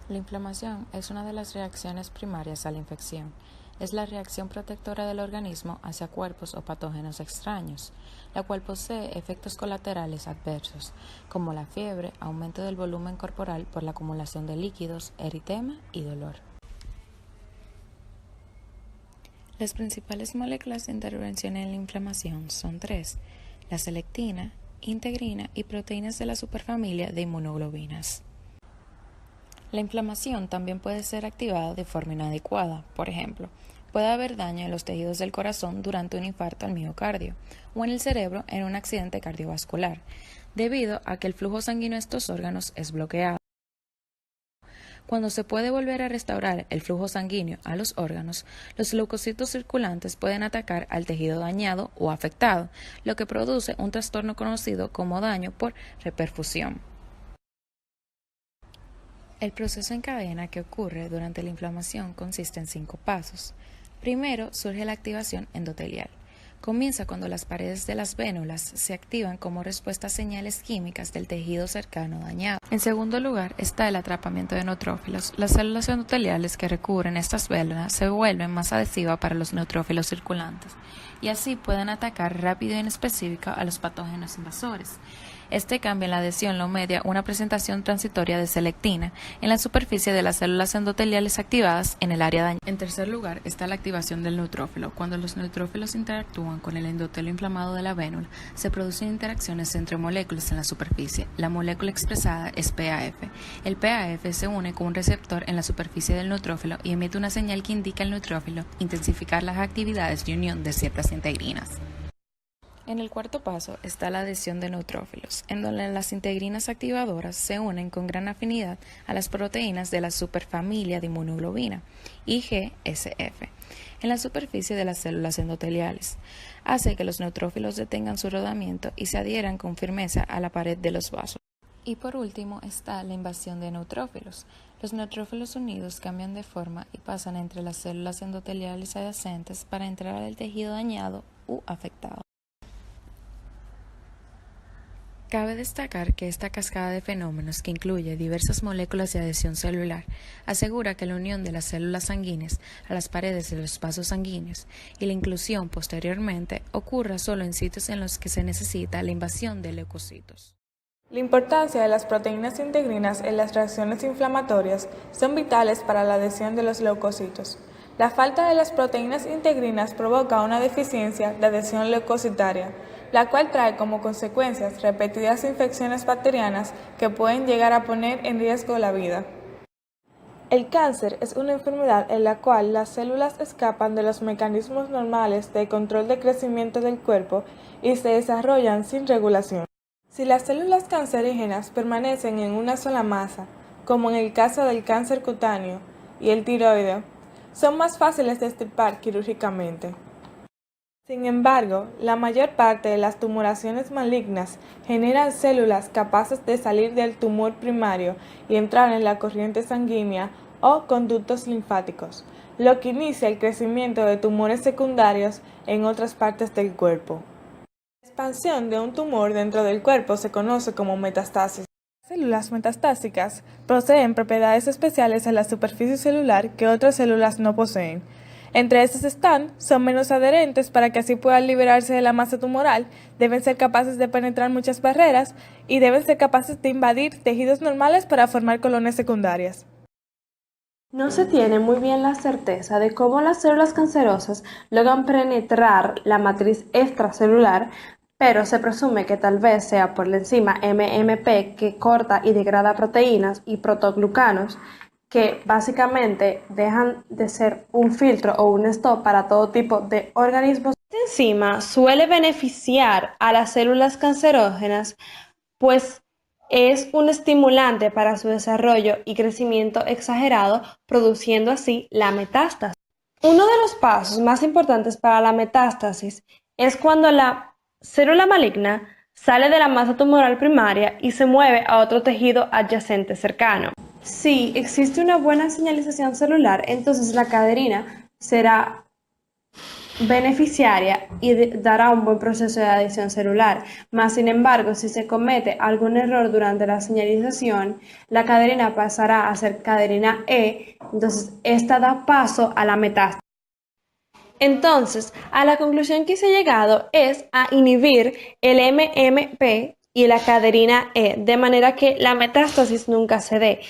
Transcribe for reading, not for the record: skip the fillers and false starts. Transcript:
La inflamación es una de las reacciones primarias a la infección. Es la reacción protectora del organismo hacia cuerpos o patógenos extraños, la cual posee efectos colaterales adversos, como la fiebre, aumento del volumen corporal por la acumulación de líquidos, eritema y dolor. Las principales moléculas de intervención en la inflamación son tres: la selectina, integrina y proteínas de la superfamilia de inmunoglobinas. La inflamación también puede ser activada de forma inadecuada. Por ejemplo, puede haber daño en los tejidos del corazón durante un infarto al miocardio o en el cerebro en un accidente cardiovascular, debido a que el flujo sanguíneo a estos órganos es bloqueado. Cuando se puede volver a restaurar el flujo sanguíneo a los órganos, los leucocitos circulantes pueden atacar al tejido dañado o afectado, lo que produce un trastorno conocido como daño por reperfusión. El proceso en cadena que ocurre durante la inflamación consiste en 5 pasos. Primero, surge la activación endotelial. Comienza cuando las paredes de las vénulas se activan como respuesta a señales químicas del tejido cercano dañado. En segundo lugar está el atrapamiento de neutrófilos. Las células endoteliales que recubren estas vénulas se vuelven más adhesivas para los neutrófilos circulantes y así pueden atacar rápido y inespecífico a los patógenos invasores. Este cambio en la adhesión lo media una presentación transitoria de selectina en la superficie de las células endoteliales activadas en el área dañada. En tercer lugar está la activación del neutrófilo. Cuando los neutrófilos interactúan con el endotelio inflamado de la vénula, se producen interacciones entre moléculas en la superficie. La molécula expresada es PAF. El PAF se une con un receptor en la superficie del neutrófilo y emite una señal que indica al neutrófilo intensificar las actividades de unión de ciertas integrinas. En el cuarto paso está la adhesión de neutrófilos, en donde las integrinas activadoras se unen con gran afinidad a las proteínas de la superfamilia de inmunoglobina, IGSF, en la superficie de las células endoteliales. Hace que los neutrófilos detengan su rodamiento y se adhieran con firmeza a la pared de los vasos. Y por último está la invasión de neutrófilos. Los neutrófilos unidos cambian de forma y pasan entre las células endoteliales adyacentes para entrar al tejido dañado u afectado. Cabe destacar que esta cascada de fenómenos, que incluye diversas moléculas de adhesión celular, asegura que la unión de las células sanguíneas a las paredes de los vasos sanguíneos y la inclusión posteriormente ocurra solo en sitios en los que se necesita la invasión de leucocitos. La importancia de las proteínas integrinas en las reacciones inflamatorias son vitales para la adhesión de los leucocitos. La falta de las proteínas integrinas provoca una deficiencia de adhesión leucocitaria, la cual trae como consecuencias repetidas infecciones bacterianas que pueden llegar a poner en riesgo la vida. El cáncer es una enfermedad en la cual las células escapan de los mecanismos normales de control de crecimiento del cuerpo y se desarrollan sin regulación. Si las células cancerígenas permanecen en una sola masa, como en el caso del cáncer cutáneo y el tiroideo, son más fáciles de extirpar quirúrgicamente. Sin embargo, la mayor parte de las tumoraciones malignas generan células capaces de salir del tumor primario y entrar en la corriente sanguínea o conductos linfáticos, lo que inicia el crecimiento de tumores secundarios en otras partes del cuerpo. La expansión de un tumor dentro del cuerpo se conoce como metastasis. Las células metastásicas poseen propiedades especiales en la superficie celular que otras células no poseen. Entre estas son menos adherentes para que así puedan liberarse de la masa tumoral, deben ser capaces de penetrar muchas barreras y deben ser capaces de invadir tejidos normales para formar colonias secundarias. No se tiene muy bien la certeza de cómo las células cancerosas logran penetrar la matriz extracelular, pero se presume que tal vez sea por la enzima MMP que corta y degrada proteínas y protoglucanos, que básicamente dejan de ser un filtro o un stop para todo tipo de organismos. Esta enzima suele beneficiar a las células cancerógenas, pues es un estimulante para su desarrollo y crecimiento exagerado, produciendo así la metástasis. Uno de los pasos más importantes para la metástasis es cuando la célula maligna sale de la masa tumoral primaria y se mueve a otro tejido adyacente cercano. Si existe una buena señalización celular, entonces la cadena será beneficiaria y dará un buen proceso de adhesión celular. Más sin embargo, si se comete algún error durante la señalización, la caderina pasará a ser caderina E, entonces esta da paso a la metástasis. Entonces, a la conclusión que se ha llegado es a inhibir el MMP y la caderina E, de manera que la metástasis nunca se dé.